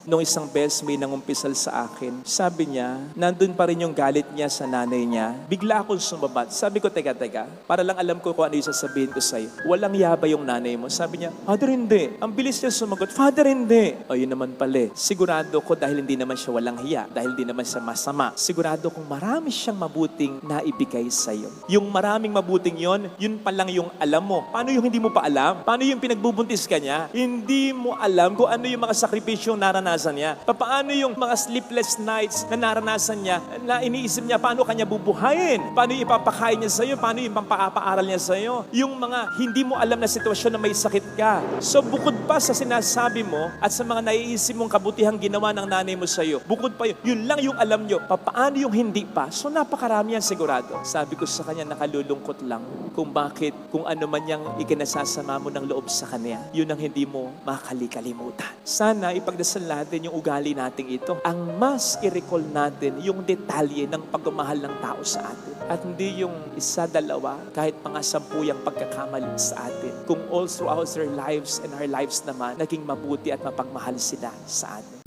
Nung isang beses may nangumpisal sa akin, sabi niya, nandun pa rin yung galit niya sa nanay niya. Bigla akong sumabat. Sabi ko, teka, para lang alam ko kung ano yung sasabihin ko sa'yo. Walang yaba yung nanay mo. Sabi niya, Father, hindi. Ang bilis niya sumagot, Father, hindi. O yun naman pala. Sigurado ko dahil hindi naman siya walang hiya, dahil hindi naman siya masama. Sigurado kong marami siyang mabuting naibigay sa'yo. Yung maraming mabuting yon, yun pa lang yung alam mo. Paano yung hindi mo pa alam? Paano yung pinagbubuntis ka niya? Hindi mo alam kung ano yung mga sakripisyong naranasan niya. Paano yung mga sleepless nights na naranasan niya, na iniisip niya paano kanya bubuhayin? Paano yung ipapakain niya sa'yo? Paano yung pampapaaral niya sa'yo? Yung mga hindi mo alam na sitwasyon na may sakit ka. So bukod pa sa sinasabi mo at sa mga naiisip mong kabutihang ginawa ng nanay mo sa'yo, bukod pa yun lang yung alam nyo. Paano yung hindi pa? So napakarami yan sigurado. Sabi ko sa kanya, nakalulungkot lang kung bakit, kung ano man yung ikinasasama mo ng loob sa kanya, yun ang hindi mo makalikalimutan. Sana ipagdasal natin yung ugali nating ito. Ang mas i-recall natin yung detalye ng pagmamahal ng tao sa atin. At hindi yung isa, dalawa, kahit mga 10 yung pagkakamali sa atin. Kung all throughout their lives and our lives naman, naging mabuti at mapagmahal sila sa atin.